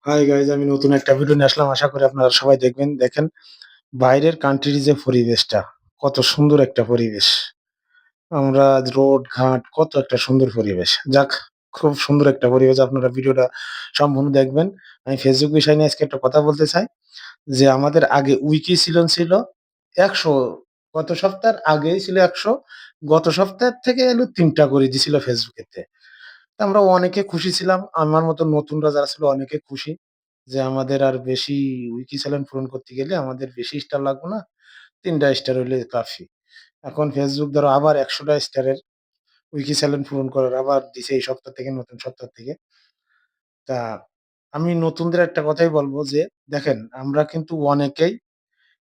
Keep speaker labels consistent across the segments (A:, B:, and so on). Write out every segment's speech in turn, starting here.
A: Hi guys, আমি নতুন একটা ভিডিও নিয়ে আসলাম। আশা করি আপনারা সবাই দেখবেন। দেখেন বাইরের কান্ট্রির যে পরিবেশটা, কত সুন্দর একটা পরিবেশ। আমরা রোড ঘাট কত একটা সুন্দর পরিবেশ। যাক, খুব সুন্দর একটা পরিবেশ। আপনারা ভিডিওটা সম্পূর্ণ দেখবেন। আমি ফেসবুক বিষয় নিয়ে আজকে একটা কথা বলতে চাই যে আমাদের আগে উইকি ছিল ১০০, গত সপ্তাহের আগেই ছিল ১০০, গত সপ্তাহের থেকে এলো ৩ টা করে দিছিল ফেসবুকেতে। তা আমরা অনেকে খুশি ছিলাম। আমার মতো নতুনরা যারা ছিল অনেকে খুশি যে আমাদের আর বেশি উইকি চ্যালেঞ্জ পূরণ করতে গেলে আমাদের বেশি স্টার লাগবে না। ৩ টা স্টার হইলে কাফি। এখন ফেসবুক ধরো আবার ১০০ টা স্টারের উইকি চ্যালেঞ্জ পূরণ করার আবার দিছে এই সপ্তাহ থেকে, নতুন সপ্তাহ থেকে। তা আমি নতুনদের একটা কথাই বলব যে দেখেন আমরা কিন্তু অনেকেই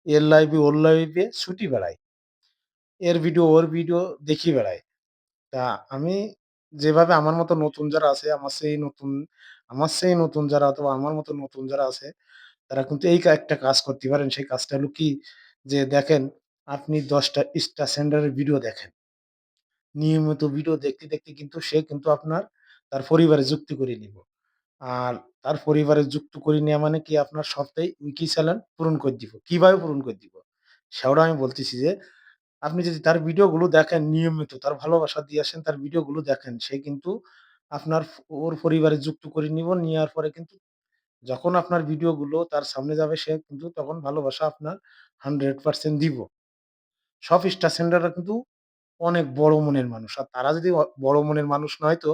A: এর লাইভে ওর লাইভে ছুটি বেড়াই। এর ভিডিও ওর ভিডিও দেখি বেড়াই। তা আমি যেভাবে আমার মতো নতুন যারা আছে, আমার চেয়ে নতুন যারা অথবা আমার মতো নতুন যারা আছে, তারা কিন্তু এই একটা কাজ করতে পারেন। সেই কাজটা হলো কি? যে দেখেন, আপনি ১০ টা স্টার সেন্ডারের ভিডিও দেখেন। নিয়মিত ভিডিও দেখতে কিন্তু সে কিন্তু তার পরিবারে যুক্ত করে নিব। আর তার পরিবারে যুক্ত করে নেয়া মানে কি? আপনার সপ্তাহে উইকি চ্যানেল পূরণ করে দিব। কিভাবে পূরণ করে দিব? সেটাও আমি বলতেছি যে আপনি যদি তার ভিডিওগুলো দেখেন নিয়মিত, তার ভালোবাসা দিয়ে আসেন, তার ভিডিওগুলো দেখেন, সে কিন্তু আপনার ওর পরিবারে যুক্ত করে নিব। নেওয়ার পরে কিন্তু যখন আপনার ভিডিওগুলো তার সামনে যাবে, সে কিন্তু তখন ভালোবাসা আপনার 100% দিব। সব স্টার সেন্ডাররা কিন্তু অনেক বড় মনের মানুষ। আর তারা যদি বড় মনের মানুষ নয় তো,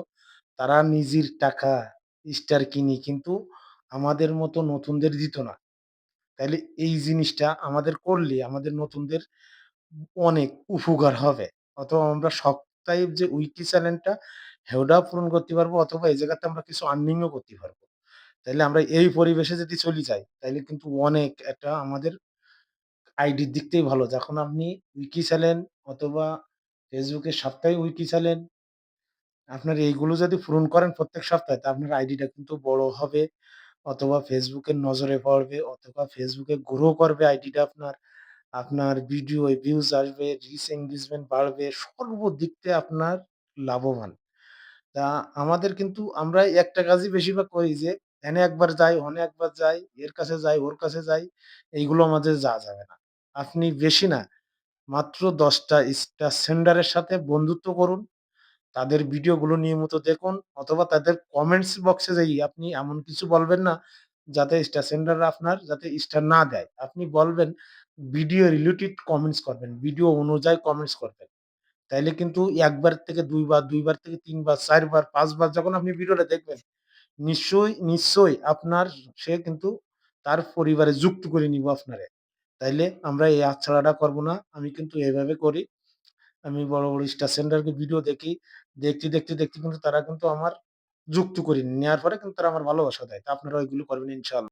A: তারা নিজের টাকা স্টার কিনে কিন্তু আমাদের মতো নতুনদের দিত না। তাইলে এই জিনিসটা আমাদের করলে আমাদের নতুনদের অনেক উপকার হবে। অথবা আমরা সপ্তাহে যে উইকলি চ্যালেঞ্জটা ওটাও পূরণ করতে পারবো, অথবা এই জায়গাতে আমরা কিছু আর্নিং ও করতে পারবো। তাইলে আমরা এই পরিবেশে যদি চলে যাই, তাইলে কিন্তু অনেক একটা আমাদের আইডির দিক থেকেই ভালো। যখন আপনি উইকি চ্যানেল অথবা ফেসবুকে সাপ্তাহিক উইকি চ্যানেল আপনার এইগুলো যদি পূরণ করেন প্রত্যেক সপ্তাহে, তা আপনার আইডিটা কিন্তু বড় হবে, অথবা ফেসবুকের নজরে পড়বে, অথবা ফেসবুকে গ্রো করবে আইডিটা আপনার। আপনার ভিডিও ভিউজ আসবে, রিচ এনগেজমেন্ট বাড়বে, সর্বদিক থেকে আপনার লাভবান। তা আমাদের কিন্তু আমরা একটা কাজই বেশিরভাগ করি যে এনে একবার যাই, ওখানে একবার যাই, এর কাছে যাই, ওর কাছে যাই। এইগুলো আমাদের যাওয়া যাবে না। আপনি বেশি না, মাত্র ১০ টা স্টার সেন্ডারের সাথে বন্ধুত্ব করুন। তাদের ভিডিওগুলো নিয়মিত দেখুন, অথবা তাদের কমেন্টস বক্সে যেয়ে আপনি এমন কিছু বলবেন না যাতে স্টার সেন্ডাররা আপনার যাতে স্টার না দেয়। আপনি বলবেন ভিডিও রিলেটেড কমেন্টস করবেন। ভিডিও অনুযায়ী কমেন্টস করবেন। তাইলে কিন্তু ১ বার থেকে ২ বার, ২ বার থেকে ৩ বার, ৪ বার, ৫ বার যখন আপনি ভিডিওটা দেখবেন, নিশ্চয়ই আপনার সে কিন্তু তার পরিবারে যুক্ত করে নিব আপনারে। তাইলে আমরা এই হাতছাড়াটা করব না। আমি কিন্তু এভাবে করি। আমি বড় স্টার সেন্টারকে ভিডিও দেখি। দেখতে কিন্তু তারা কিন্তু আমার যুক্ত করে নেওয়ার পরে কিন্তু তারা আমার ভালোবাসা দেয়। তা আপনারাও এগুলো করবেন ইনশাআল্লাহ।